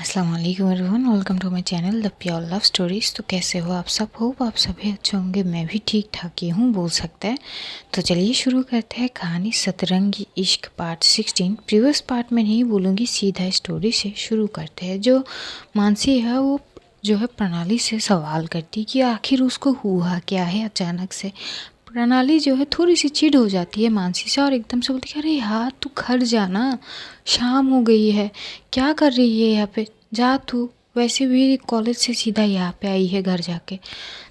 अस्सलाम वालेकुम everyone, welcome to my channel the pure love stories. तो कैसे हो आप सब? होप आप सभी अच्छे होंगे। मैं भी ठीक ठाक ही हूँ बोल सकते हैं। तो चलिए शुरू करते हैं कहानी सतरंगी इश्क पार्ट 16। प्रीवियस पार्ट में नहीं बोलूँगी, सीधा स्टोरी से शुरू करते हैं। जो मानसी है वो जो है प्रणाली से सवाल करती कि आखिर उसको हुआ क्या है अचानक से। प्रणाली जो है थोड़ी सी चिढ़ हो जाती है मानसी से और एकदम से बोलती है, अरे यार तू घर जाना, शाम हो गई है, क्या कर रही है यहाँ पे, जा तू, वैसे भी कॉलेज से सीधा यहाँ पे आई है घर जाके।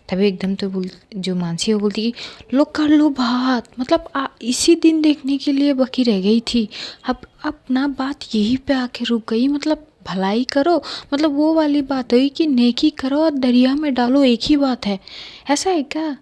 तभी एकदम तो जो मानसी है वो बोलती कि लो कर लो बात, मतलब इसी दिन देखने के लिए बाकी रह गई थी, अब ना बात यहीं पे आके रुक गई। मतलब भलाई करो, मतलब वो वाली बात हुई कि नेकी करो और दरिया में डालो, एक ही बात है। ऐसा है क्या?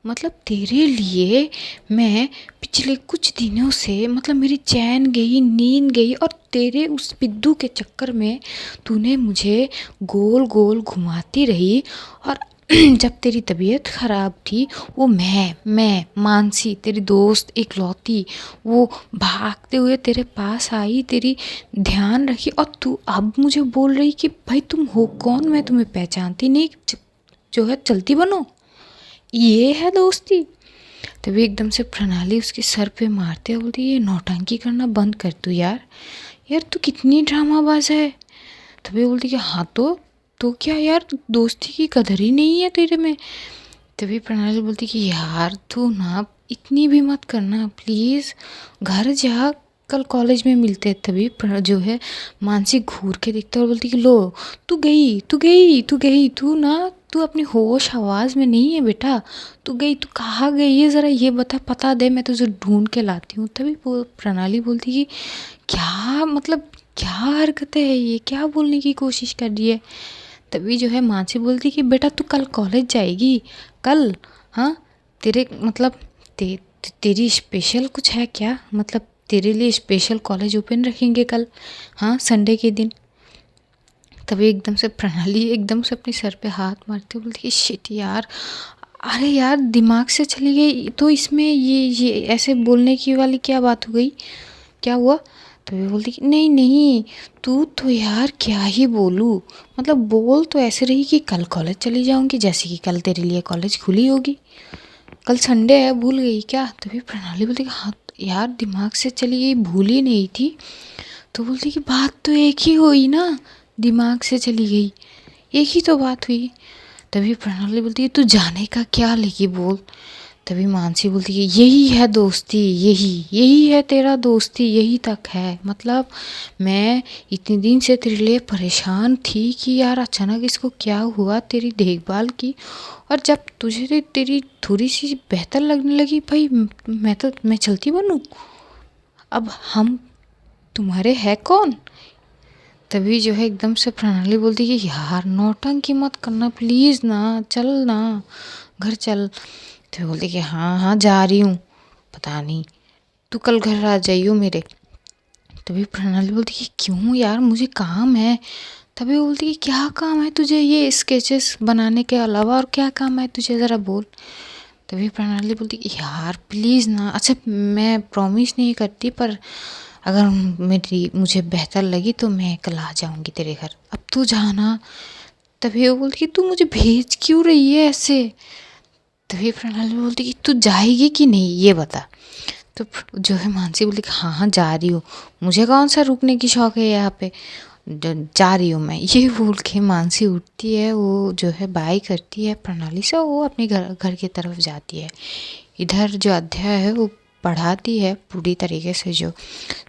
मतलब तेरे लिए मैं पिछले कुछ दिनों से, मतलब मेरी चैन गई, नींद गई, और तेरे उस बिद्दू के चक्कर में तूने मुझे गोल गोल घुमाती रही। और जब तेरी तबीयत ख़राब थी, वो मैं मानसी तेरी दोस्त इकलौती, वो भागते हुए तेरे पास आई, तेरी ध्यान रखी, और तू अब मुझे बोल रही कि भाई तुम हो कौन, मैं तुम्हें पहचानती नहीं, जो है चलती बनो। ये है दोस्ती? तभी एकदम से प्रणाली उसके सर पे मारते हुए बोलती, ये नौटंकी करना बंद कर तू यार, यार तू कितनी ड्रामाबाज है। तभी बोलती कि हाँ तो क्या यार, दोस्ती की कदर ही नहीं है तेरे में। तभी प्रणाली बोलती कि यार तू ना इतनी भी मत करना प्लीज़, घर जा, कल कॉलेज में मिलते हैं। तभी जो है मानसी घूर के देखता और बोलती कि लो, तू ना, तू अपनी होश आवाज़ में नहीं है बेटा, तू गई, तू कहाँ गई है, ज़रा ये बता, पता दे, मैं तुझे ढूंढ के लाती हूँ। तभी प्रणाली बोलती कि क्या मतलब, क्या हरकतें है ये, क्या बोलने की कोशिश कर रही है। तभी जो है मानसी बोलती कि बेटा तू कल कॉलेज जाएगी कल? हाँ, तेरे मतलब तेरी स्पेशल कुछ है क्या, मतलब तेरे लिए स्पेशल कॉलेज ओपन रखेंगे कल, हाँ संडे के दिन। तभी एकदम से प्रणाली एकदम से अपने सर पे हाथ मारते बोलती कि शिट यार, अरे यार दिमाग से चली गई, तो इसमें ये ऐसे बोलने की वाली क्या बात हो गई, क्या हुआ? तो वे बोलती कि नहीं नहीं, तू तो यार क्या ही बोलूँ, मतलब बोल तो ऐसे रही कि कल कॉलेज चली जाऊंगी, जैसे कि कल तेरे लिए कॉलेज खुली होगी, कल संडे है, भूल गई क्या? तभी प्रणाली बोलती कि हाँ यार दिमाग से चली गई, भूल ही नहीं थी। तो बोलती कि बात तो एक ही हुई ना, दिमाग से चली गई, एक ही तो बात हुई। तभी प्रणाली बोलती है तू जाने का क्या लेगी बोल। तभी मानसी बोलती है यही है दोस्ती, यही है तेरा दोस्ती, यही तक है। मतलब मैं इतने दिन से तेरे लिए परेशान थी कि यार अचानक इसको क्या हुआ, तेरी देखभाल की, और जब तुझे तेरी थोड़ी सी बेहतर लगने लगी, भाई मैं चलती बनूं, अब हम तुम्हारे है कौन। तभी जो है एकदम से प्रणाली बोलती कि यार नौटंकी मत करना प्लीज़ ना, चल ना, घर चल। तो बोलती कि हाँ हाँ जा रही हूँ, पता नहीं, तू कल घर आ जाइयो मेरे। तभी प्रणाली बोलती कि क्यों यार, मुझे काम है। तभी बोलती कि क्या काम है तुझे, ये स्केचेस बनाने के अलावा और क्या काम है तुझे, ज़रा बोल। तभी प्रणाली बोलती कि यार प्लीज़ ना, अच्छा मैं प्रॉमिस नहीं करती, पर अगर मुझे बेहतर लगी तो मैं कल आ जाऊंगी तेरे घर, अब तू जाना। तभी वो बोलती कि तू मुझे भेज क्यों रही है ऐसे। तभी प्रणाली बोलती कि तू जाएगी कि नहीं ये बता। तो जो है मानसी बोली कि हाँ हाँ जा रही हूँ, मुझे कौन सा रुकने की शौक है यहाँ पे, जा रही हूँ मैं, ये बोल के मानसी उठती है, वो जो है बाय करती है प्रणाली से, वो अपने घर की तरफ जाती है। इधर जो अध्याय है वो पढ़ाती है पूरी तरीके से जो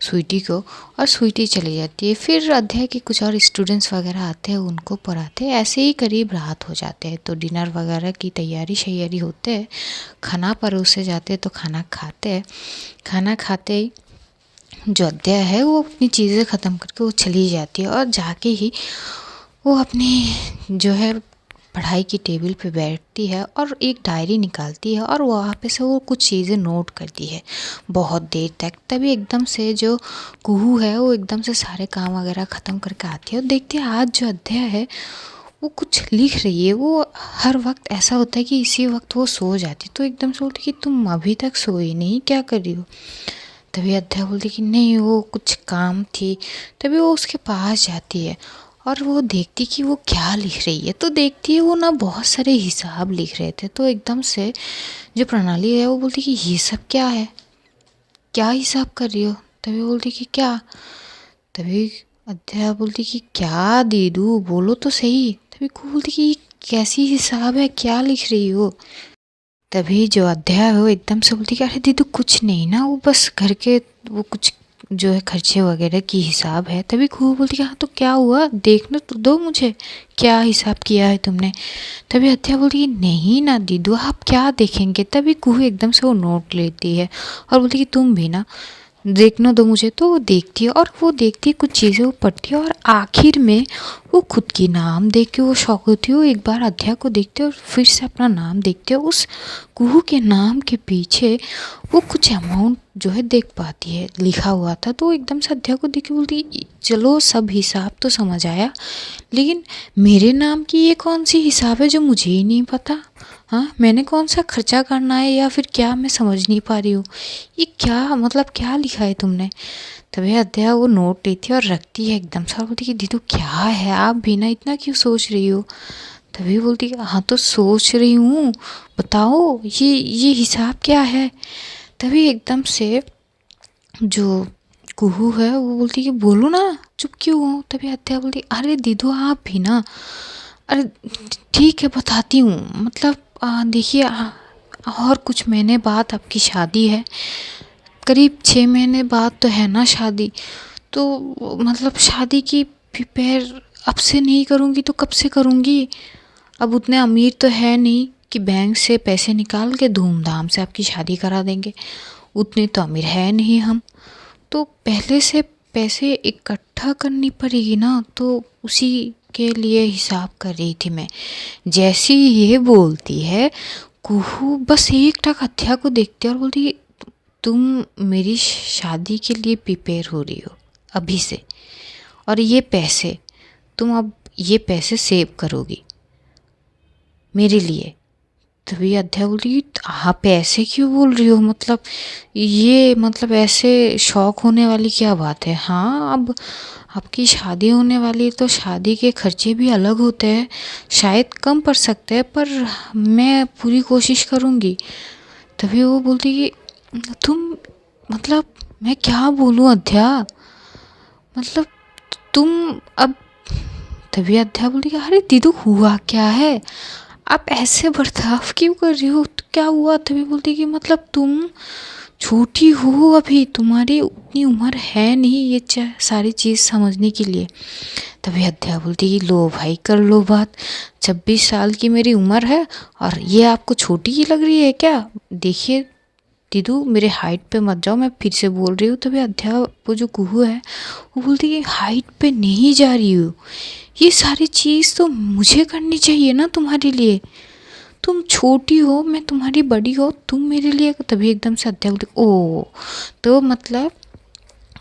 स्वीटी को, और स्वीटी चली जाती है। फिर अध्याय के कुछ और स्टूडेंट्स वगैरह आते हैं, उनको पढ़ाते हैं, ऐसे ही करीब रात हो जाते हैं। तो डिनर वगैरह की तैयारी शैयारी होते हैं, खाना परोसे जाते हैं, तो खाना खाते हैं। खाना खाते ही जो अध्याय है वो अपनी चीज़ें ख़त्म करके वो चली जाती है, और जाके ही वो अपनी जो है पढ़ाई की टेबल पे बैठती है और एक डायरी निकालती है, और वहाँ पे से वो कुछ चीज़ें नोट करती है बहुत देर तक। तभी एकदम से जो कुहू है वो एकदम से सारे काम वगैरह ख़त्म करके आती है, और देखती है आज जो अध्याय है वो कुछ लिख रही है। वो हर वक्त ऐसा होता है कि इसी वक्त वो सो जाती, तो एकदम से बोलती कि तुम अभी तक सोई नहीं, क्या कर रही हो। तभी अध्याय बोलती कि नहीं वो कुछ काम थी। तभी वो उसके पास जाती है और वो देखती कि वो क्या लिख रही है, तो देखती है वो ना बहुत सारे हिसाब लिख रहे थे। तो एकदम से जो प्रणाली है वो बोलती कि ये सब क्या है, क्या हिसाब कर रही हो? तभी बोलती कि क्या? तभी अध्या बोलती कि क्या दीदू बोलो तो सही। तभी को बोलती कि ये कैसी हिसाब है, क्या लिख रही हो? तभी जो अध्या है वो एकदम से बोलती कि अरे दीदू कुछ नहीं ना, वो बस घर के वो कुछ जो है खर्चे वगैरह की हिसाब है। तभी खूब बोलती कि हाँ तो क्या हुआ, देखना तो दो मुझे, क्या हिसाब किया है तुमने? तभी अध्या बोलती कि नहीं ना दीदू आप क्या देखेंगे। तभी कुहू एकदम से वो नोट लेती है और बोलती कि तुम भी ना देखना दो मुझे। तो वो देखती है और वो देखती है कुछ चीज़ें वो पढ़ती है और आखिर में वो खुद की नाम देख के वो शौक होती है। वो एक बार अध्या को देखते है और फिर से अपना नाम देखते है। उस कुहू के नाम के पीछे वो कुछ अमाउंट जो है देख पाती है लिखा हुआ था। तो वो एकदम से अध्या को देख के बोलती चलो सब हिसाब तो समझ आया, लेकिन मेरे नाम की ये कौन सी हिसाब है जो मुझे ही नहीं पता? हाँ मैंने कौन सा खर्चा करना है या फिर क्या, मैं समझ नहीं पा रही हूँ। ये क्या मतलब क्या लिखा है तुमने? तभी अध्या वो नोट लेती है और रखती है एकदम से और बोलती कि दीदू क्या है, आप भी ना इतना क्यों सोच रही हो? तभी बोलती कि हाँ तो सोच रही हूँ, बताओ ये हिसाब क्या है? तभी एकदम से जो कुहू है वो बोलती कि बोलो ना, चुप क्यों हो? तभी अध्या बोलती अरे दीदू आप भी ना, अरे ठीक है बताती हूँ। मतलब देखिए और कुछ महीने बाद आपकी शादी है, करीब 6 महीने बाद तो है ना शादी। तो मतलब शादी की प्रिपेयर अब से नहीं करूँगी तो कब से करूँगी? अब उतने अमीर तो है नहीं कि बैंक से पैसे निकाल के धूमधाम से आपकी शादी करा देंगे, उतने तो अमीर है नहीं हम। तो पहले से पैसे इकट्ठा करनी पड़ेगी ना, तो उसी के लिए हिसाब कर रही थी मैं। जैसी ये बोलती है कुहू बस एक टक अध्या को देखती है और बोलती है तुम मेरी शादी के लिए प्रिपेयर हो रही हो अभी से, और ये पैसे तुम अब ये पैसे सेव करोगी मेरे लिए। तभी अध्या बोली आप ऐसे क्यों बोल रही हो, मतलब ये मतलब ऐसे शौक होने वाली क्या बात है? हाँ अब आपकी शादी होने वाली है तो शादी के खर्चे भी अलग होते हैं, शायद कम पड़ सकते हैं पर मैं पूरी कोशिश करूँगी। तभी वो बोलती कि तुम मतलब मैं क्या बोलूँ अध्या, मतलब तुम अब। तभी अध्या बोलती कि अरे दीदू हुआ क्या है, आप ऐसे बर्ताव क्यों कर रही हो, तो क्या हुआ? तभी बोलती कि मतलब तुम छोटी हो अभी, तुम्हारी उतनी उम्र है नहीं ये सारी चीज़ समझने के लिए। तभी अध्या बोलती कि लो भाई कर लो बात, 26 साल की मेरी उम्र है और ये आपको छोटी ही लग रही है क्या? देखिए दीदू मेरे हाइट पे मत जाओ, मैं फिर से बोल रही हूँ। तभी अध्या वो जो कुहू है वो बोलती कि हाइट पे नहीं जा रही हूँ, ये सारी चीज़ तो मुझे करनी चाहिए ना तुम्हारे लिए, तुम छोटी हो मैं तुम्हारी बड़ी हो, तुम मेरे लिए। तभी एकदम से अध्या बोलती ओ तो मतलब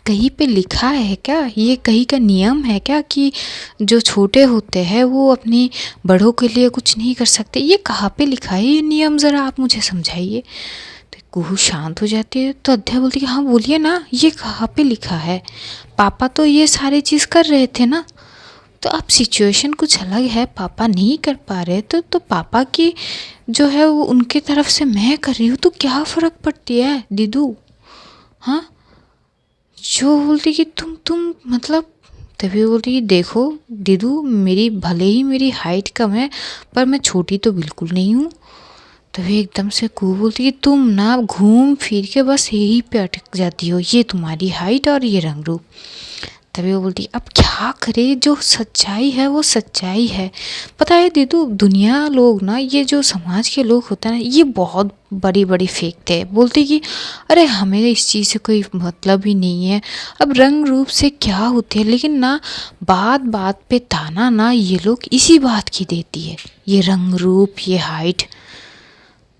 कहीं पे लिखा है क्या, ये कहीं का नियम है क्या कि जो छोटे होते हैं वो अपनी बड़ों के लिए कुछ नहीं कर सकते? ये कहाँ पे लिखा है ये नियम, ज़रा आप मुझे समझाइए। तो कुहू शांत हो जाती है। तो अध्या बोलती है हाँ बोलिए ना, ये कहाँ पे लिखा है? पापा तो ये सारी चीज़ कर रहे थे ना, तो अब सिचुएशन कुछ अलग है, पापा नहीं कर पा रहे तो पापा की जो है वो उनके तरफ से मैं कर रही हूँ, तो क्या फ़र्क पड़ती है दीदू? हाँ जो बोलती कि तुम मतलब। तभी बोलती कि देखो दीदू मेरी भले ही मेरी हाइट कम है पर मैं छोटी तो बिल्कुल नहीं हूँ। तभी एकदम से कू बोलती कि तुम ना घूम फिर के बस यही पे अटक जाती हो, ये तुम्हारी हाइट और ये रंग रूप। तभी वो बोलती अब क्या करे, जो सच्चाई है वो सच्चाई है। पता है दीदू दुनिया लोग ना, ये जो समाज के लोग होते हैं ना, ये बहुत बड़ी बड़ी फेंकते हैं, बोलते कि अरे हमें इस चीज़ से कोई मतलब ही नहीं है, अब रंग रूप से क्या होते हैं। लेकिन ना बात बात पे ताना ना ये लोग इसी बात की देती है, ये रंग रूप ये हाइट।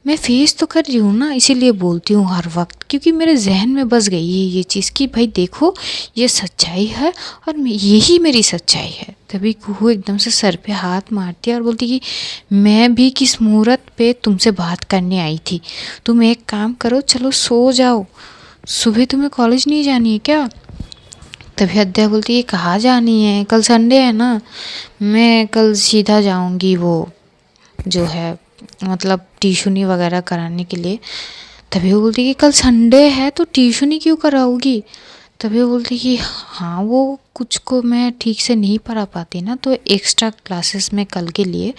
मैं फेस तो कर रही हूँ ना, इसीलिए बोलती हूँ हर वक्त, क्योंकि मेरे जहन में बस गई है ये चीज़ कि भाई देखो ये सच्चाई है और यही मेरी सच्चाई है। तभी कुहू एकदम से सर पे हाथ मारती है और बोलती कि मैं भी किस मुहूर्त पे तुमसे बात करने आई थी, तुम एक काम करो चलो सो जाओ, सुबह तुम्हें कॉलेज नहीं जानी है क्या? तभी अध्या बोलती है कहाँ जानी है, कल संडे है ना, मैं कल सीधा जाऊंगी वो जो है मतलब ट्यूशनी वगैरह कराने के लिए। तभी वो बोलती कि कल संडे है तो ट्यूशनी क्यों कराओगी। तभी वो बोलती कि हाँ वो कुछ को मैं ठीक से नहीं पढ़ा पाती ना, तो एक्स्ट्रा क्लासेस मैं कल के लिए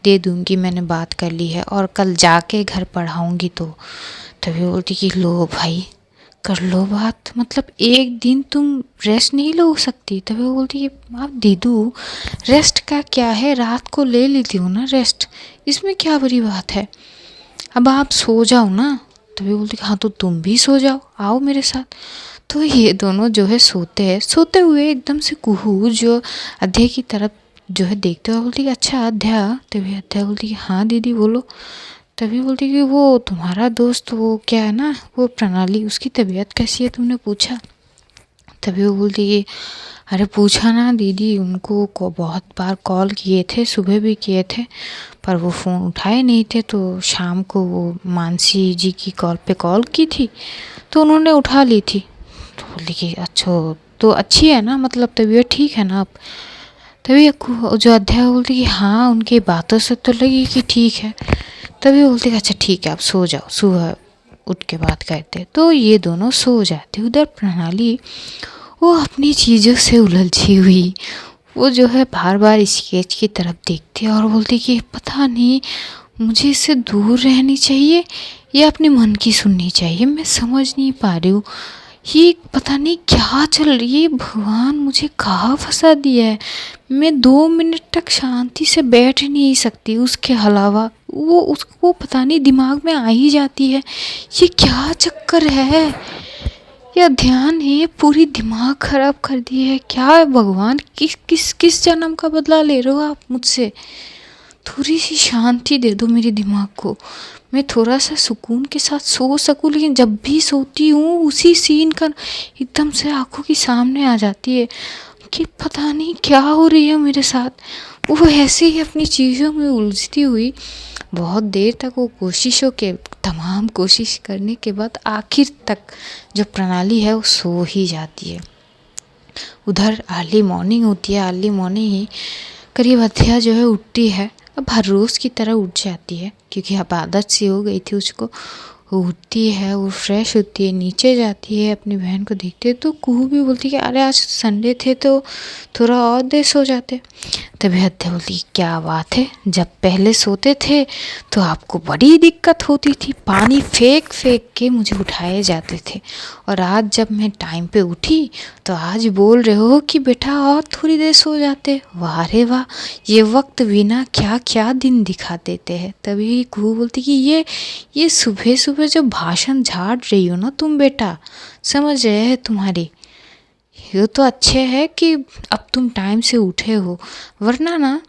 दे दूँगी, मैंने बात कर ली है, और कल जाके घर पढ़ाऊँगी। तो तभी वो बोलती कि लो भाई कर लो बात, मतलब एक दिन तुम रेस्ट नहीं लो सकती। तभी वो बोलती कि आप दीदू रेस्ट का क्या है, रात को ले लेती हूँ ना रेस्ट, इसमें क्या बुरी बात है, अब आप सो जाओ ना। तभी बोलती हाँ तो तुम भी सो जाओ, आओ मेरे साथ। तो ये दोनों जो है सोते हैं, सोते हुए एकदम से कुहू जो अध्याय की तरफ जो है देखते हुए बोलती कि अच्छा अध्या। तभी अध्या बोलती कि हाँ दीदी बोलो। तभी बोलती कि वो तुम्हारा दोस्त वो क्या है ना वो प्रणाली, उसकी तबीयत कैसी है तुमने पूछा। तभी वो बोलती कि अरे पूछा ना दीदी, उनको को बहुत बार कॉल किए थे, सुबह भी किए थे पर वो फ़ोन उठाए नहीं थे, तो शाम को वो मानसी जी की कॉल पे कॉल की थी तो उन्होंने उठा ली थी। तो बोली कि अच्छा तो अच्छी है ना, मतलब तबीयत ठीक है ना अब। तभी जो अध्याय बोलती कि हाँ उनकी बातों से तो लगी कि ठीक है। तभी बोलती कि अच्छा ठीक है आप सो जाओ, सुबह उठ के बात करते। तो ये दोनों सो जाते। उधर प्रणाली वो अपनी चीज़ों से उलझी हुई वो जो है बार बार स्केच की तरफ देखती है और बोलती कि पता नहीं मुझे इससे दूर रहनी चाहिए या अपने मन की सुननी चाहिए, मैं समझ नहीं पा रही हूँ। ये पता नहीं क्या चल रही है, भगवान मुझे कहाँ फंसा दिया है। मैं 2 मिनट तक शांति से बैठ नहीं सकती, उसके अलावा वो उसको पता नहीं दिमाग में आ ही जाती है। ये क्या चक्कर है, या ध्यान है पूरी दिमाग खराब कर दी है क्या है भगवान, किस किस किस जन्म का बदला ले रहे हो आप मुझसे। थोड़ी सी शांति दे दो मेरे दिमाग को, मैं थोड़ा सा सुकून के साथ सो सकूं। लेकिन जब भी सोती हूँ उसी सीन का एकदम से आंखों के सामने आ जाती है कि पता नहीं क्या हो रही है मेरे साथ। वो ऐसे ही अपनी चीज़ों में उलझती हुई बहुत देर तक वो कोशिशों के तमाम कोशिश करने के बाद आखिर तक जो प्रणाली है वो सो ही जाती है। उधर अर्ली मॉर्निंग होती है, अर्ली मॉर्निंग ही करीब अध्या जो है उठती है। अब हर रोज़ की तरह उठ जाती है क्योंकि अब आदत सी हो गई थी उसको। वो उठती है, वो फ्रेश होती है, नीचे जाती है, अपनी बहन को देखती है तो कुहू भी बोलती है कि अरे आज संडे थे तो थोड़ा और देर सो जाते। तभी अध्या बोलती क्या बात है, जब पहले सोते थे तो आपको बड़ी दिक्कत होती थी, पानी फेंक फेंक के मुझे उठाए जाते थे, और आज जब मैं टाइम पे उठी तो आज बोल रहे हो कि बेटा और थोड़ी देर सो जाते। वाह रे वाह, ये वक्त बिना क्या क्या दिन दिखा देते हैं। तभी कुहू बोलती कि ये सुबह सुबह जो भाषण झाड़ रही हो ना तुम बेटा, समझ रहे हैं तुम्हारी, ये तो अच्छे है कि अब तुम टाइम से उठे हो, वरना ना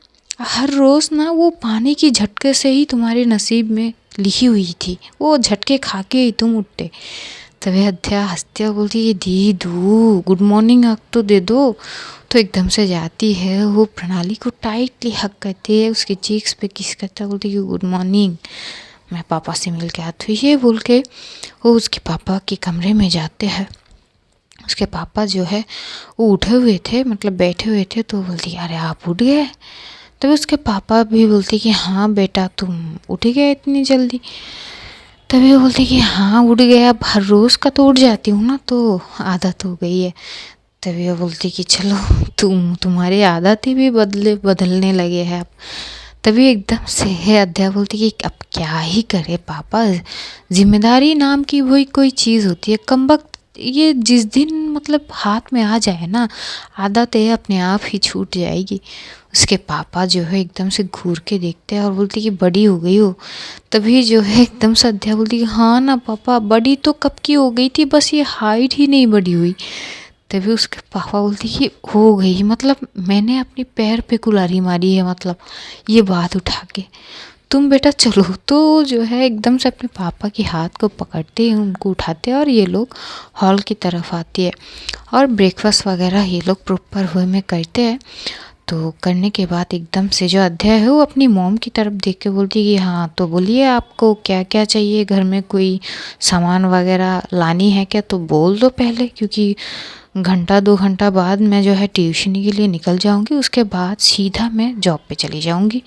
हर रोज़ ना वो पानी की झटके से ही तुम्हारे नसीब में लिखी हुई थी, वो झटके खा के ही तुम उठते। तभी अध्या हंसते हुए बोलती है दीदू गुड मॉर्निंग हक तो दे दो। तो एकदम से जाती है वो प्रणाली को टाइटली हक करती है, उसके चीक्स पे किस करता, बोलती है गुड मॉर्निंग, मैं पापा से मिल के आती हूँ। ये बोल के वो उसके पापा के कमरे में जाते हैं। उसके पापा जो है वो उठे हुए थे, मतलब बैठे हुए थे, तो बोलती अरे आप उठ गए। तभी उसके पापा भी बोलते कि हाँ बेटा तुम उठ गए इतनी जल्दी। तभी वो बोलती कि हाँ उठ गया, अब हर रोज़ का तो उठ जाती हूँ ना तो आदत हो गई है। तभी वो बोलती कि चलो तुम्हारी आदतें भी बदलने लगे हैं अब। तभी एकदम से है अध्या बोलती कि अब क्या ही करे पापा, जिम्मेदारी नाम की वही कोई चीज़ होती है, कमबख्त ये जिस दिन मतलब हाथ में आ जाए ना आदतें अपने आप ही छूट जाएगी। उसके पापा जो है एकदम से घूर के देखते हैं और बोलते कि बड़ी हो गई हो। तभी जो है एकदम से अध्या बोलती कि हाँ ना पापा बड़ी तो कब की हो गई थी, बस ये हाइट ही नहीं बढ़ी हुई। तभी उसके पापा बोलते कि हो गई, मतलब मैंने अपने पैर पे कुल्हाड़ी मारी है, मतलब ये बात उठा के तुम बेटा चलो। तो जो है एकदम से अपने पापा के हाथ को पकड़ते हैं, उनको उठाते हैं और ये लोग हॉल की तरफ आती है और ब्रेकफास्ट वगैरह ये लोग प्रॉपर वे में करते हैं। तो करने के बाद एकदम से जो अध्याय है वो अपनी मॉम की तरफ देख के बोलती है कि हाँ तो बोलिए आपको क्या क्या चाहिए, घर में कोई सामान वगैरह लानी है क्या, तो बोल दो पहले, क्योंकि घंटा 2 घंटा बाद मैं जो है ट्यूशन के लिए निकल जाऊँगी, उसके बाद सीधा मैं जॉब पे चली जाऊँगी।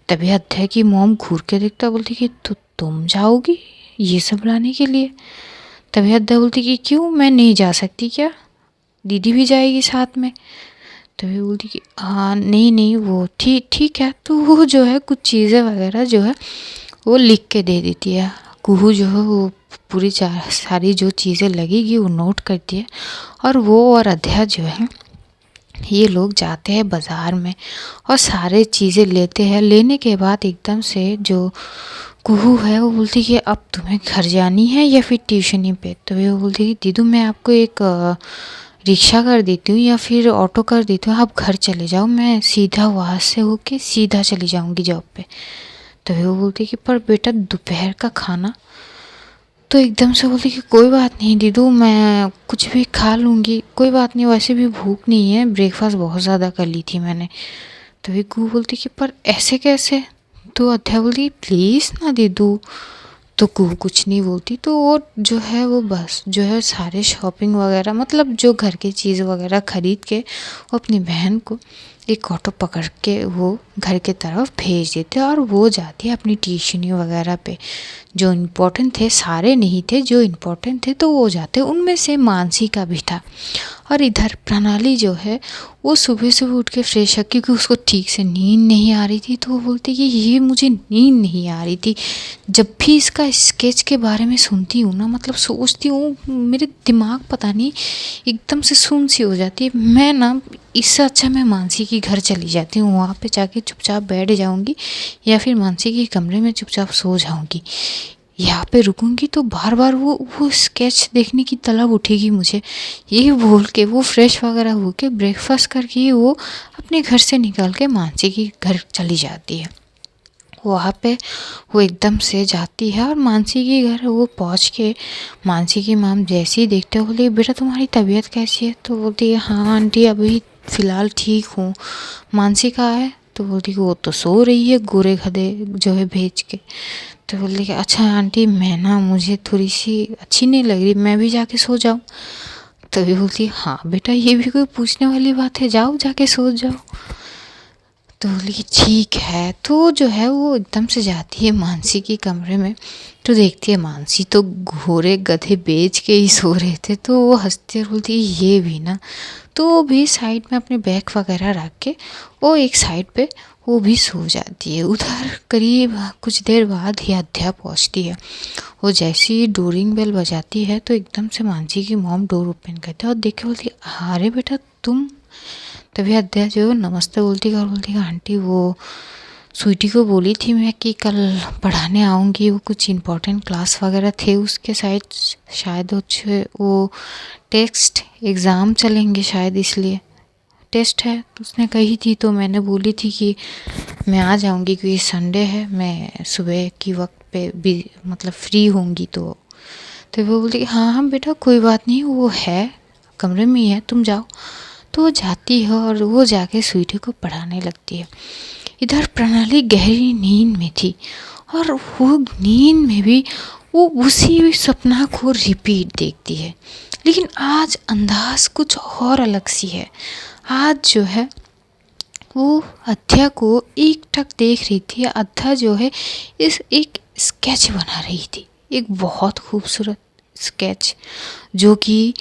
तभी अध्याय की मॉम घूर के देखता, बोलती कि तो तुम जाओगी ये सब लाने के लिए? तभी अध्याय बोलती कि क्यों, मैं नहीं जा सकती क्या, दीदी भी जाएगी साथ में? तभी बोलती कि हाँ नहीं नहीं वो ठीक ठीक है। तो वो जो है कुछ चीज़ें वगैरह जो है वो लिख के दे देती है। कुहू जो है वो पूरी सारी जो चीज़ें लगेगी वो नोट करती है, और वो और अध्याय जो है ये लोग जाते हैं बाज़ार में और सारे चीज़ें लेते हैं। लेने के बाद एकदम से जो कुहू है वो बोलती कि अब तुम्हें घर जानी है या फिर ट्यूशनी पे? तो वो बोलती कि दीदू मैं आपको एक रिक्शा कर देती हूँ या फिर ऑटो कर देती हूँ, आप घर चले जाओ, मैं सीधा वहाँ से होके सीधा चली जाऊँगी जॉब पे। तो वो बोलती कि पर बेटा दोपहर का खाना? तो एकदम से बोलती कि कोई बात नहीं दीदू, मैं कुछ भी खा लूँगी, कोई बात नहीं, वैसे भी भूख नहीं है, ब्रेकफास्ट बहुत ज़्यादा कर ली थी मैंने। तो भी कुहू बोलती कि पर ऐसे कैसे? तो अध्याय बोलती प्लीज़ ना दीदू। तो कुहू कुछ नहीं बोलती। तो वो जो है वो बस जो है सारे शॉपिंग वगैरह मतलब जो घर की चीज़ वगैरह ख़रीद के वो अपनी बहन को एक ऑटो पकड़ के वो घर के तरफ भेज देते, और वो जाती है अपनी ट्यूशनी वगैरह पे। जो इम्पोर्टेंट थे सारे नहीं थे, जो इम्पोर्टेंट थे तो वो जाते, उनमें से मानसी का भी था। और इधर प्रणाली जो है वो सुबह सुबह उठ के फ्रेश है, क्योंकि उसको ठीक से नींद नहीं आ रही थी। तो वो बोलती कि ये मुझे नींद नहीं आ रही थी, जब भी इसका स्केच के बारे में सुनती हूँ ना, मतलब सोचती हूँ, मेरे दिमाग पता नहीं एकदम से सुन सी हो जाती है। मैं ना इससे अच्छा मैं मानसी के घर चली जाती हूँ, वहाँ पे जाके चुपचाप बैठ जाऊँगी या फिर मानसी के कमरे में चुपचाप सो जाऊँगी। यहाँ पे रुकूंगी तो बार बार वो स्केच देखने की तलब उठेगी मुझे। ये बोल के वो फ्रेश वगैरह होके ब्रेकफास्ट करके वो अपने घर से निकल के मानसी के घर चली जाती है। वहाँ पे वो एकदम से जाती है और मानसी के घर वो पहुँच के मानसी की माम जैसे ही देखते हो बोली बेटा तुम्हारी तबीयत कैसी है? तो बोलती है हाँ आंटी अभी फ़िलहाल ठीक हूँ। मानसी कहाँ है? तो बोलती कि वो तो सो रही है गोरे गधे जो है भेज के। तो बोलती कि अच्छा आंटी मैं ना मुझे थोड़ी सी अच्छी नहीं लग रही, मैं भी जाके सो जाऊँ? तभी बोलती हाँ बेटा ये भी कोई पूछने वाली बात है, जाओ जाके सो जाओ। तो बोली कि ठीक है। तो जो है वो एकदम से जाती है मानसी के कमरे में, तो देखती है मानसी तो घोड़े गधे बेच के ही सो रहे थे। तो वो हंसती और बोलती है ये भी ना। तो वो भी साइड में अपने बैग वगैरह रख के वो एक साइड पे वो भी सो जाती है। उधर करीब कुछ देर बाद ही अध्या पहुँचती है। वो जैसे ही डोरिंग बेल बजाती है तो एकदम से मानसी की मॉम डोर ओपन करते हैं और देख के बोलती है अरे बेटा तुम? तभी अध्या जो नमस्ते बोलती है और बोलती है आंटी वो स्वीटी को बोली थी मैं कि कल पढ़ाने आऊँगी, वो कुछ इम्पोर्टेंट क्लास वगैरह थे उसके साइड, शायद वो टेस्ट एग्ज़ाम चलेंगे शायद इसलिए टेस्ट है। तो उसने कही थी तो मैंने बोली थी कि मैं आ जाऊँगी क्योंकि संडे है, मैं सुबह की वक्त पे भी मतलब फ्री होंगी। तो वो बोलती हाँ हाँ बेटा कोई बात नहीं, वो है कमरे में ही है, तुम जाओ। तो वो जाती है और वो जाके स्वीटी को पढ़ाने लगती है। इधर प्रणाली गहरी नींद में थी और वो नींद में भी वो उसी सपना को रिपीट देखती है, लेकिन आज अंदाज कुछ और अलग सी है। आज जो है वो अध्या को एकटक देख रही थी। अध्या जो है इस एक स्केच बना रही थी, एक बहुत खूबसूरत स्केच जो कि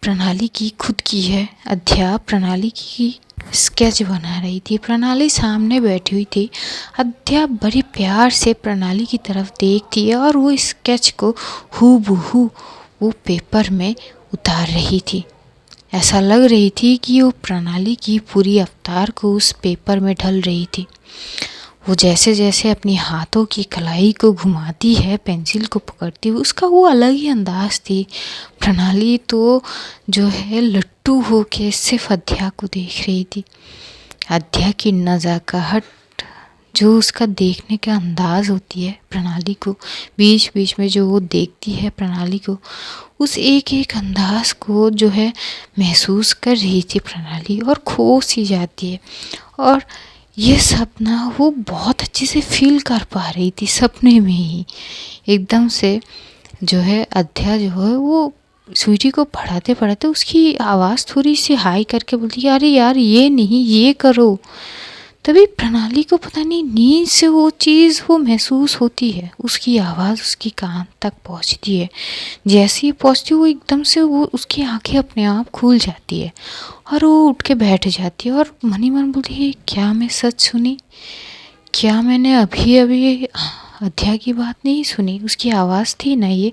प्रणाली की खुद की है। अध्या प्रणाली की स्केच बना रही थी, प्रणाली सामने बैठी हुई थी। अध्या बड़े प्यार से प्रणाली की तरफ देखती है और वो स्केच को हूबहू वो पेपर में उतार रही थी। ऐसा लग रही थी कि वो प्रणाली की पूरी अवतार को उस पेपर में ढल रही थी। वो जैसे जैसे अपनी हाथों की कलाई को घुमाती है, पेंसिल को पकड़ती हुई, उसका वो अलग ही अंदाज थी। प्रणाली तो जो है लट्टू हो के सिर्फ अध्या को देख रही थी। अध्या की नज़ाकत जो उसका देखने का अंदाज़ होती है प्रणाली को, बीच बीच में जो वो देखती है प्रणाली को, उस एक एक अंदाज को जो है महसूस कर रही थी प्रणाली और खो सी जाती है। और ये सपना वो बहुत अच्छे से फील कर पा रही थी, सपने में ही एकदम से जो है अध्या जो है वो स्वीटी को पढ़ाते पढ़ाते उसकी आवाज़ थोड़ी सी हाई करके बोलती है, अरे यार ये नहीं, ये करो। तभी प्रणाली को पता नहीं नींद से वो चीज़ वो महसूस होती है, उसकी आवाज़ उसकी कान तक पहुंचती है। जैसे ही पहुंचती है वो एकदम से वो उसकी आंखें अपने आप खुल जाती है और वो उठ के बैठ जाती है और मन ही मन बोलती है, क्या मैं सच सुनी? क्या मैंने अभी अभी अध्या की बात नहीं सुनी? उसकी आवाज़ थी ना ये,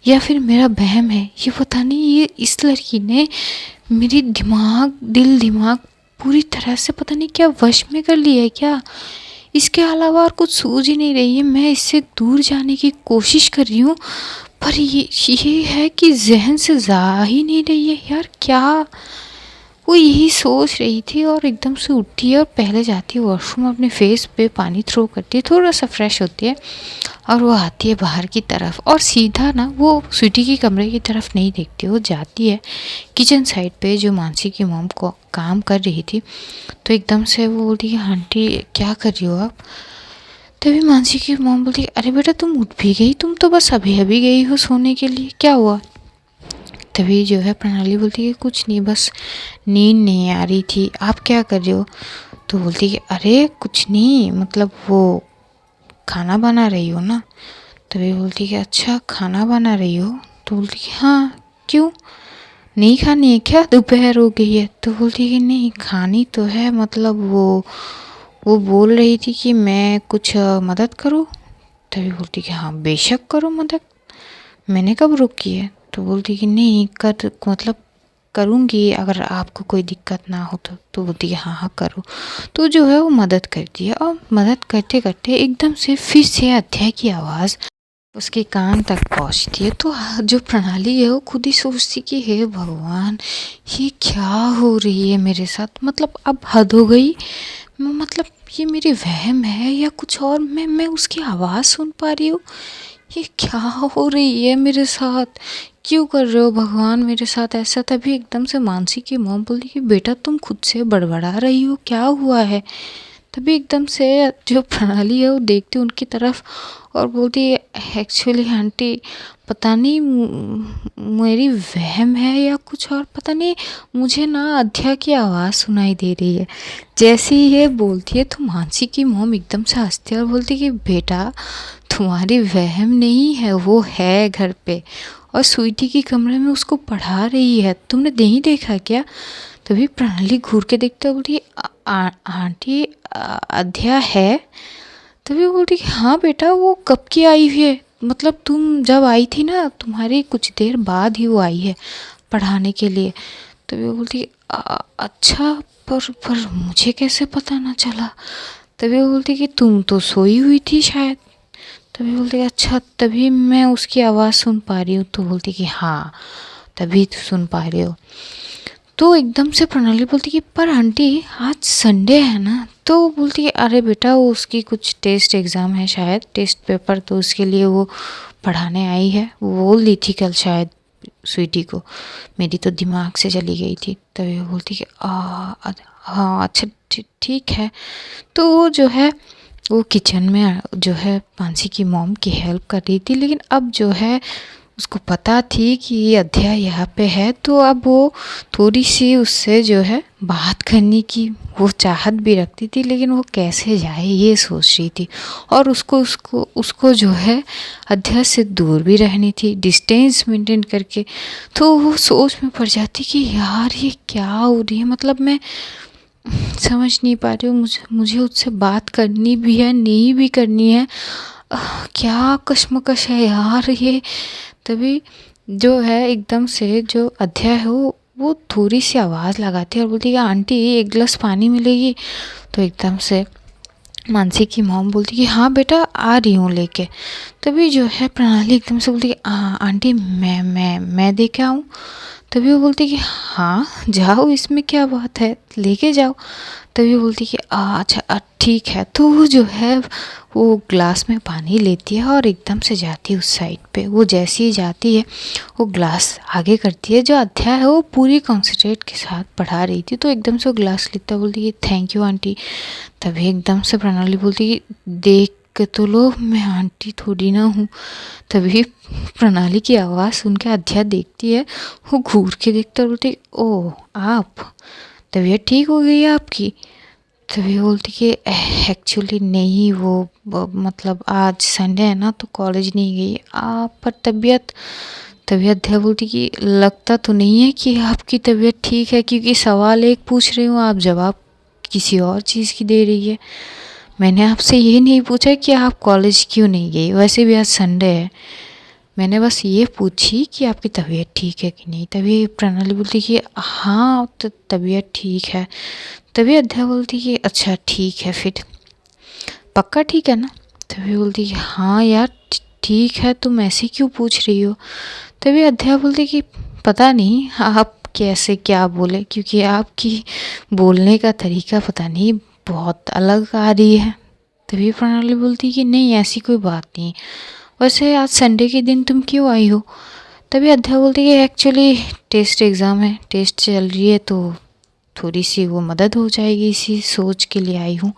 या फिर मेरा वहम है? ये पता नहीं, ये इस लड़की ने मेरी दिल दिमाग पूरी तरह से पता नहीं क्या वश में कर लिया है क्या? इसके अलावा और कुछ सूझ ही नहीं रही है। मैं इससे दूर जाने की कोशिश कर रही हूँ, पर ये है कि जहन से जा ही नहीं रही है यार। क्या वो यही सोच रही थी और एकदम से उठती है और पहले जाती है वॉशरूम, अपने फेस पे पानी थ्रो करती है, थोड़ा सा फ्रेश होती है और वो आती है बाहर की तरफ और सीधा ना वो स्वीटी की कमरे की तरफ नहीं देखती, वो जाती है किचन साइड पे जो मानसी की मॉम को काम कर रही थी। तो एकदम से वो बोलती है, आंटी क्या कर रही हो आप? तभी मानसी की मॉम बोलती है, अरे बेटा तुम उठ भी गई? तुम तो बस अभी अभी गई हो सोने के लिए, क्या हुआ? तभी जो है प्रणाली बोलती है, कुछ नहीं, बस नींद नहीं आ रही थी। आप क्या कर रहे हो? तो बोलती है, अरे कुछ नहीं, मतलब वो खाना बना रही हो ना? तभी बोलती है, अच्छा खाना बना रही हो? तो बोलती है, हाँ क्यों, नहीं खानी है क्या? दोपहर हो गई है। तो बोलती है, नहीं खानी तो है, मतलब वो बोल रही थी कि मैं कुछ मदद करूँ। तभी बोलती है, हाँ बेशक करो मदद, मैंने कब रोकी है? तो बोलती कि नहीं कर, मतलब करूँगी अगर आपको कोई दिक्कत ना हो तो बोलती है, हाँ हाँ करो। तो जो है वो मदद करती है और मदद करते करते एकदम से फिर से अध्याय की आवाज़ उसके कान तक पहुंचती है। तो जो प्रणाली है वो खुद ही सोचती कि हे भगवान, ये क्या हो रही है मेरे साथ? मतलब अब हद हो गई। मतलब ये मेरे वहम है या कुछ और? मैं उसकी आवाज़ सुन पा रही हूँ। ये क्या हो रही है मेरे साथ? क्यों कर रहे हो भगवान मेरे साथ ऐसा? तभी एकदम से मानसी की मॉम बोली कि बेटा तुम खुद से बड़बड़ा रही हो, क्या हुआ है? तभी एकदम से जो प्रणाली है वो देखती उनकी तरफ और बोलती है, एक्चुअली आंटी पता नहीं मेरी वहम है या कुछ और, पता नहीं मुझे ना अध्या की आवाज़ सुनाई दे रही है। जैसे ही ये बोलती है तो मानसी की मॉम एकदम से हंसती है और बोलती है कि बेटा तुम्हारी वहम नहीं है, वो है घर पे और स्वीटी के कमरे में उसको पढ़ा रही है, तुमने नहीं देखा क्या? तभी प्रणाली घूर के देखते हुए बोलती, आंटी अध्या है? तभी वो बोलती कि हाँ बेटा वो कब की आई हुई है, मतलब तुम जब आई थी ना तुम्हारी कुछ देर बाद ही वो आई है पढ़ाने के लिए। तभी वो बोलती, अच्छा पर मुझे कैसे पता ना चला? तभी वो बोलती कि तुम तो सोई हुई थी शायद। तभी बोलती अच्छा तभी मैं उसकी आवाज़ सुन पा रही हूँ। तो बोलती कि हाँ तभी तो सुन पा रही हो। तो एकदम से प्रणाली बोलती कि पर आंटी आज संडे है ना? तो बोलती है, अरे बेटा वो उसकी कुछ टेस्ट एग्ज़ाम है शायद, टेस्ट पेपर, तो उसके लिए वो पढ़ाने आई है। वो बोल दी थी कल शायद स्वीटी को, मेरी तो दिमाग से चली गई थी। तभी वो बोलती कि हाँ अच्छा ठीक है। तो वो जो है वो किचन में जो है मानसी की मॉम की हेल्प कर रही थी, लेकिन अब जो है उसको पता थी कि ये अध्याय यहाँ पे है, तो अब वो थोड़ी सी उससे जो है बात करने की वो चाहत भी रखती थी, लेकिन वो कैसे जाए ये सोच रही थी। और उसको जो है अध्याय से दूर भी रहनी थी, डिस्टेंस मेंटेन करके। तो वो सोच में पड़ जाती कि यार ये क्या हो रही है, मतलब मैं समझ नहीं पा रही हूँ, मुझे उससे बात करनी भी है नहीं भी करनी है। क्या कश्मकश है यार ये। तभी जो है एकदम से जो अध्याय है वो थोड़ी सी आवाज़ लगाती है और बोलती है, आंटी एक गिलास पानी मिलेगी? तो एकदम से मानसी की मॉम बोलती कि हाँ बेटा आ रही हूँ लेके। तभी जो है प्रणाली एकदम से बोलती कि आंटी मैं दे के आऊँ? तभी वो बोलती कि हाँ जाओ, इसमें क्या बात है, लेके जाओ। तभी वो बोलती कि अच्छा ठीक है। तो वो जो है वो ग्लास में पानी लेती है और एकदम से जाती है उस साइड पे। वो जैसे ही जाती है वो ग्लास आगे करती है, जो अध्याय है वो पूरी कॉन्सेंट्रेट के साथ पढ़ा रही थी। तो एकदम से वो ग्लास लेता बोलती कि थैंक यू आंटी। तभी एकदम से प्रणाली बोलती कि देख के तो लो, मैं आंटी थोड़ी ना हूँ। तभी प्रणाली की आवाज़ सुन के अध्या देखती है, वो घूर के देखता और बोलती, ओह आप, तबीयत ठीक हो गई है आपकी? तभी बोलती कि एक्चुअली नहीं, वो मतलब आज संडे है ना तो कॉलेज नहीं गई आप, पर तबीयत। तभी अध्या बोलती कि लगता तो नहीं है कि आपकी तबीयत ठीक है, क्योंकि सवाल एक पूछ रही हूँ, आप जवाब किसी और चीज़ की दे रही है। मैंने आपसे ये नहीं पूछा कि आप कॉलेज क्यों नहीं गई, वैसे भी आज संडे है। मैंने बस ये पूछी कि आपकी तबीयत ठीक है कि नहीं। तभी प्रणाली बोलती कि हाँ तो तबीयत ठीक है। तभी अध्या बोलती कि अच्छा ठीक है फिर, पक्का ठीक है ना? तभी बोलती कि हाँ यार ठीक है, तुम ऐसे क्यों पूछ रही हो? तभी अध्या बोलती कि पता नहीं आप कैसे क्या बोले, क्योंकि आपकी बोलने का तरीका पता नहीं बहुत अलग आ रही है। तभी प्रणाली बोलती कि नहीं ऐसी कोई बात नहीं, वैसे आज संडे के दिन तुम क्यों आई हो? तभी अध्या बोलती कि एक्चुअली टेस्ट एग्ज़ाम है, टेस्ट चल रही है, तो थोड़ी सी वो मदद हो जाएगी, इसी सोच के लिए आई हूँ।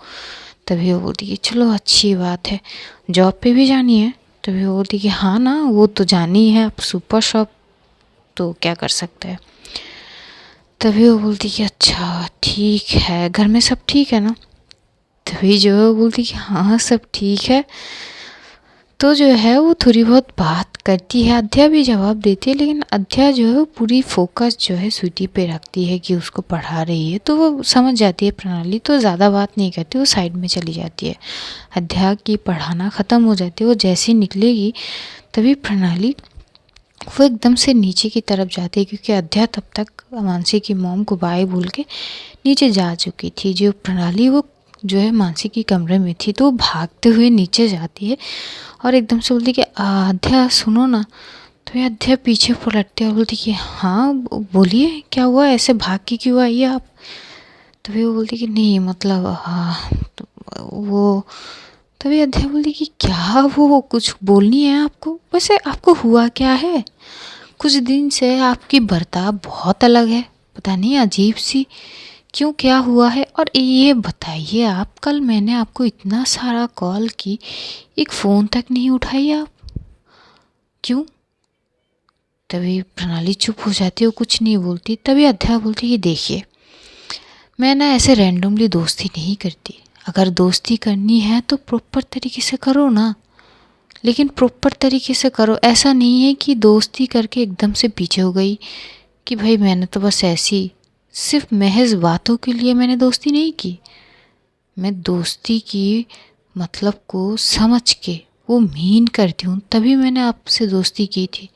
तभी वो बोलती कि चलो अच्छी बात है, जॉब पे भी जानी है? तभी वो बोलती कि हाँ ना, वो तो जानी है, अब सुपर शॉप तो क्या कर सकते हैं। तभी वो बोलती कि अच्छा ठीक है, घर में सब ठीक है ना? तभी जो है वो बोलती कि हाँ सब ठीक है। तो जो है वो थोड़ी बहुत बात करती है, अध्या भी जवाब देती है, लेकिन अध्या जो है वो पूरी फोकस जो है स्वीटी पे रखती है कि उसको पढ़ा रही है, तो वो समझ जाती है प्रणाली, तो ज़्यादा बात नहीं करती, वो साइड में चली जाती है। अध्या की पढ़ाना ख़त्म हो जाती है, वो जैसे ही निकलेगी तभी प्रणाली वो एकदम से नीचे की तरफ जाती है, क्योंकि अध्या तब तक मानसी की मॉम को बाय बोल के नीचे जा चुकी थी। जो प्रणाली वो जो है मानसी की कमरे में थी, तो वो भागते हुए नीचे जाती है और एकदम से बोलती कि अध्या सुनो ना। तो ये अध्या पीछे पलटती है और बोलती कि हाँ बोलिए क्या हुआ, ऐसे भाग के क्यों आई आप? तभी वो बोलती कि नहीं मतलब तो वो। तभी अध्या बोलती कि क्या वो कुछ बोलनी है आपको? वैसे आपको हुआ क्या है? कुछ दिन से आपकी बर्ताव बहुत अलग है, पता नहीं अजीब सी, क्यों क्या हुआ है? और ये बताइए आप, कल मैंने आपको इतना सारा कॉल की, एक फ़ोन तक नहीं उठाई आप, क्यों? तभी प्रणाली चुप हो जाती है, वो कुछ नहीं बोलती। तभी अध्या बोलती कि देखिए मैं ना ऐसे रैंडमली दोस्ती नहीं करती, अगर दोस्ती करनी है तो प्रॉपर तरीके से करो ना, लेकिन प्रॉपर तरीके से करो, ऐसा नहीं है कि दोस्ती करके एकदम से पीछे हो गई कि भाई मैंने तो बस ऐसी सिर्फ महज बातों के लिए मैंने दोस्ती नहीं की। मैं दोस्ती की मतलब को समझ के वो मीन करती हूँ, तभी मैंने आपसे दोस्ती की थी।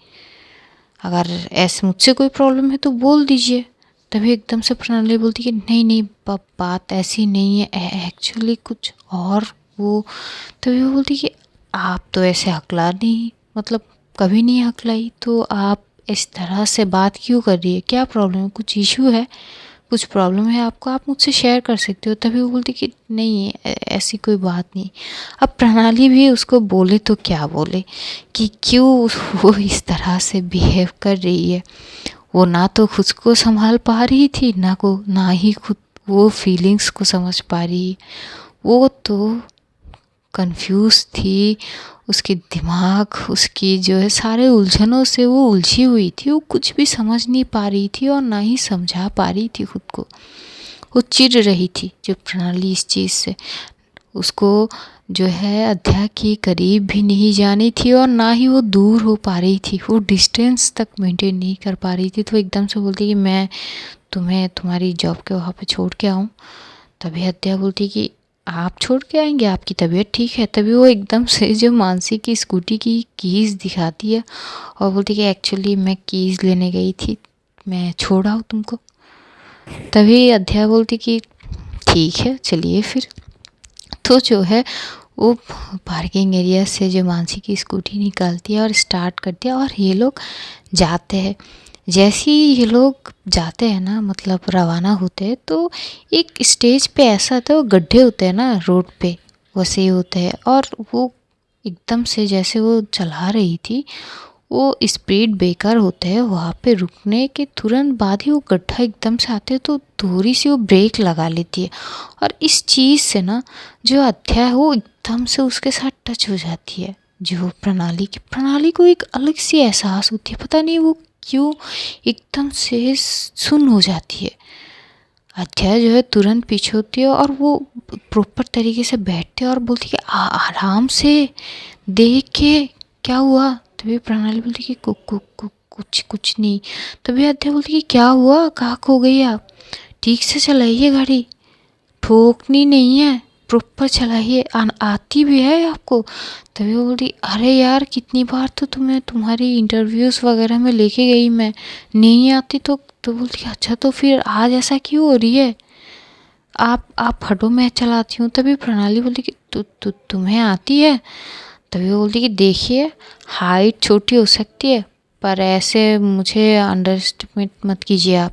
अगर ऐसे मुझसे कोई प्रॉब्लम है तो बोल दीजिए। तभी एकदम से प्रणाली बोलती कि नहीं नहीं बात ऐसी नहीं है, एक्चुअली कुछ और वो। तभी वो बोलती कि आप तो ऐसे हकला नहीं, मतलब कभी नहीं हकलाई, तो आप इस तरह से बात क्यों कर रही है? क्या प्रॉब्लम है? कुछ इशू है? कुछ प्रॉब्लम है आपको, आप मुझसे शेयर कर सकते हो। तभी वो बोलती कि नहीं ऐसी कोई बात नहीं। अब प्रणाली भी उसको बोले तो क्या बोले कि क्यों वो इस तरह से बिहेव कर रही है। वो ना तो खुद को संभाल पा रही थी, ना ही खुद वो फीलिंग्स को समझ पा रही। वो तो कंफ्यूज थी, उसके दिमाग उसकी जो है सारे उलझनों से वो उलझी हुई थी, वो कुछ भी समझ नहीं पा रही थी और ना ही समझा पा रही थी खुद को। वो चिढ़ रही थी जो प्रणाली इस चीज़ से, उसको जो है अध्या के करीब भी नहीं जानी थी और ना ही वो दूर हो पा रही थी, वो डिस्टेंस तक मेंटेन नहीं कर पा रही थी। तो एकदम से बोलती कि मैं तुम्हें तुम्हारी जॉब के वहाँ पे छोड़ के आऊँ। तभी अध्या बोलती कि आप छोड़ के आएंगे, आपकी तबीयत ठीक है? तभी वो एकदम से जो मानसी की स्कूटी की कीज़ दिखाती है और बोलती कि एक्चुअली मैं कीज़ लेने गई थी, मैं छोड़ आऊँ तुमको। तभी अध्या बोलती कि ठीक है चलिए फिर। तो जो है वो पार्किंग एरिया से जो मानसी की स्कूटी निकालती है और स्टार्ट करती है और ये लोग जाते हैं। जैसे ही ये लोग जाते हैं ना, मतलब रवाना होते हैं, तो एक स्टेज पे ऐसा था, वो गड्ढे होते हैं ना रोड पे, वैसे ही होते हैं। और वो एकदम से जैसे वो चला रही थी, वो स्पीड ब्रेकर होते हैं, वहाँ पे रुकने के तुरंत बाद ही वो गड्ढा एकदम से आते हैं, तो थोड़ी सी वो ब्रेक लगा लेती है। और इस चीज़ से ना जो अध्या है वो एकदम से उसके साथ टच हो जाती है। जो प्रणाली को एक अलग सी एहसास होती है, पता नहीं वो क्यों एकदम से सुन्न हो जाती है। अध्याय जो है तुरंत पीछे होती है और वो प्रॉपर तरीके से बैठते हैं और बोलती है कि आराम से देख के क्या हुआ। तभी प्रणाली बोलती कि कुछ नहीं। तभी अध्याय बोलती कि क्या हुआ, कहाँ खो गई आप, ठीक से चलाइए गाड़ी, ठोकनी नहीं है, प्रॉपर चलाइए, आती भी है आपको। तभी वो बोलती अरे यार कितनी बार तो तुम्हें तुम्हारी इंटरव्यूज़ वगैरह में लेके गई मैं, नहीं आती तो बोलती अच्छा तो फिर आज ऐसा क्यों हो रही है, आप हटो मैं चलाती हूँ। तभी प्रणाली बोलती कि तुम्हें आती है। तभी वो बोलती कि देखिए हाइट छोटी हो सकती है पर ऐसे मुझे अंडर एस्टिमेट मत कीजिए आप।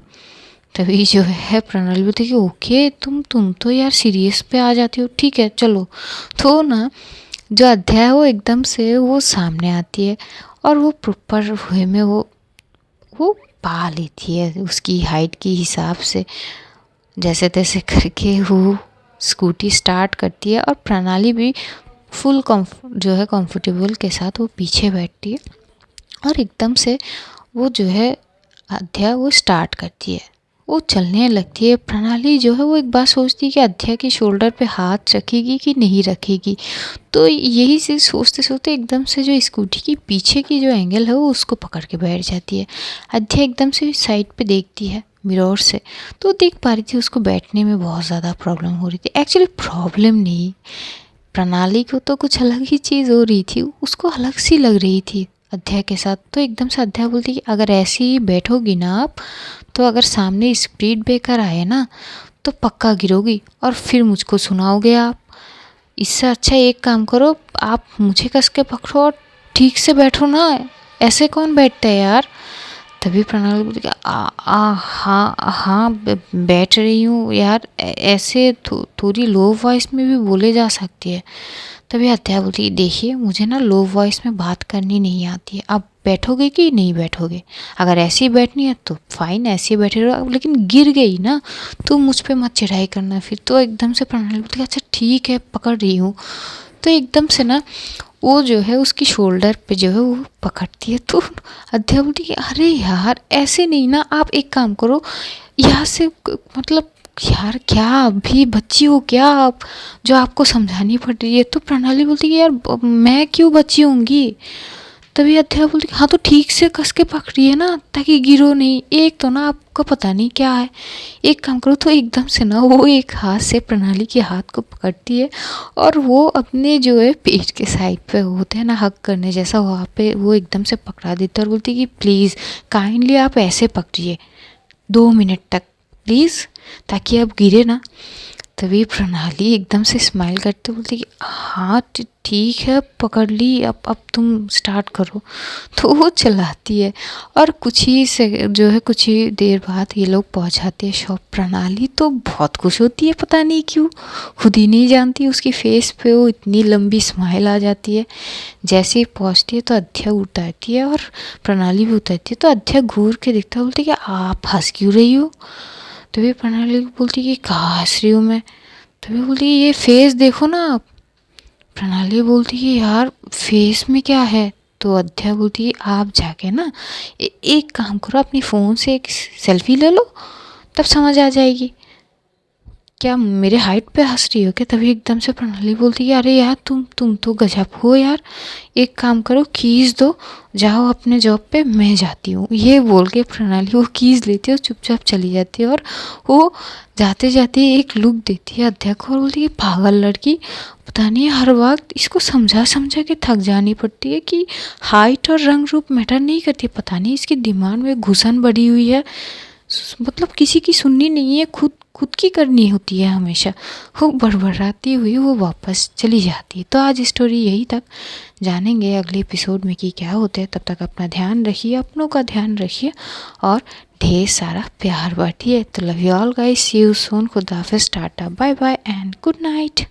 तभी जो है प्रणाली बोलती कि ओके तुम तो यार सीरियस पे आ जाती हो, ठीक है चलो। तो ना जो अध्याय है वो एकदम से वो सामने आती है और वो प्रॉपर वे में वो पा लेती है उसकी हाइट के हिसाब से। जैसे तैसे करके वो स्कूटी स्टार्ट करती है और प्रणाली भी फुल जो है कंफर्टेबल के साथ वो पीछे बैठती है और एकदम से वो जो है अध्याय वो स्टार्ट करती है, वो चलने लगती है। प्रणाली जो है वो एक बार सोचती है कि अध्याय के शोल्डर पे हाथ रखेगी कि नहीं रखेगी। तो यही चीज़ सोचते सोचते एकदम से जो स्कूटी की पीछे की जो एंगल है वो उसको पकड़ के बैठ जाती है। अध्याय एकदम से साइड पे देखती है मिरर से, तो देख पा रही थी उसको बैठने में बहुत ज़्यादा प्रॉब्लम हो रही थी। एक्चुअली प्रॉब्लम नहीं, प्रणाली को तो कुछ अलग ही चीज़ हो रही थी, उसको अलग सी लग रही थी अध्याय के साथ। तो एकदम से अध्याय बोलती कि अगर ऐसे ही बैठोगी ना आप, तो अगर सामने स्पीड ब्रेकर आए ना तो पक्का गिरोगी और फिर मुझको सुनाओगे आप। इससे अच्छा एक काम करो, आप मुझे कस के पकड़ो और ठीक से बैठो ना, ऐसे कौन बैठता है यार। तभी प्रणाली बोलती हाँ बैठ रही हूँ यार, ऐसे थोड़ी लो वॉइस में भी बोले जा सकती है। तभी अध्याय बोलती है देखिए मुझे ना लो वॉइस में बात करनी नहीं आती है, आप बैठोगे कि नहीं बैठोगे, अगर ऐसे ही बैठनी है तो फाइन ऐसे ही बैठे रहो, लेकिन गिर गई ना तो मुझ पे मत चढ़ाई करना फिर। तो एकदम से प्रणाली बोलती है अच्छा ठीक है पकड़ रही हूँ। तो एकदम से ना वो जो है उसकी शोल्डर पे जो है वो पकड़ती है। तो अध्याय बोलती है अरे यार ऐसे नहीं ना, आप एक काम करो यहाँ से, मतलब यार क्या अभी बच्ची हो क्या आप, जो आपको समझानी पड़ रही है। तो प्रणाली बोलती है यार मैं क्यों बच्ची होंगी। तभी अध्याय बोलती हाँ तो ठीक से कस के पकड़िए ना ताकि गिरो नहीं, एक तो ना आपको पता नहीं क्या है, एक काम करो। तो एकदम से ना वो एक हाथ से प्रणाली के हाथ को पकड़ती है और वो अपने जो है पेट के साइड पे होते हैं ना हक करने जैसा, वहाँ पे वो एकदम से पकड़ा देता है और बोलती कि प्लीज़ काइंडली आप ऐसे पकड़िए 2 मिनट तक प्लीज़, ताकि आप गिरे ना। तभी प्रणाली एकदम से स्माइल करते बोलती कि हाँ ठीक है पकड़ ली, अब तुम स्टार्ट करो। तो वो चलाती है और कुछ ही से जो है कुछ ही देर बाद ये लोग पहुंचाते हैं शॉप। प्रणाली तो बहुत खुश होती है, पता नहीं क्यों, खुद ही नहीं जानती, उसकी फेस पे वो इतनी लंबी स्माइल आ जाती है। जैसे ही पहुँचती है तो अध्याय उतरती है और प्रणाली भी उतरती है। तो अध्याय घूर के देखता बोलती कि आप हंस क्यों रही हो। तो वे प्रणाली बोलती कि कहाँ हंस रही हूँ मैं। तो वे बोलती ये फेस देखो ना आप। प्रणाली बोलती कि यार फेस में क्या है। तो अध्याय बोलती है आप जाके ना एक काम करो, अपनी फ़ोन से एक सेल्फी ले लो तब समझ आ जाएगी। क्या मेरे हाइट पे हंस रही हो क्या। तभी एकदम से प्रणाली बोलती है अरे यार तुम तो गजब हो यार, एक काम करो कीज़ दो, जाओ अपने जॉब पे, मैं जाती हूँ। ये बोल के प्रणाली वो कीज़ लेती है और चुपचाप चली जाती है और वो जाते जाते एक लुक देती है अध्याय को और बोलती है पागल लड़की, पता नहीं हर वक्त इसको समझा समझा के थक जानी पड़ती है कि हाइट और रंग रूप मैटर नहीं करती, पता नहीं इसके दिमाग में घुसन बढ़ी हुई है, मतलब किसी की सुननी नहीं है, खुद की करनी होती है हमेशा। वो बड़बड़ाती हुई वो वापस चली जाती है। तो आज स्टोरी यही तक, जानेंगे अगले एपिसोड में कि क्या होता है। तब तक अपना ध्यान रखिए, अपनों का ध्यान रखिए और ढेर सारा प्यार बांटिए। तो love you all guys, see you soon, खुदा हाफिज़, tata bye bye and good night.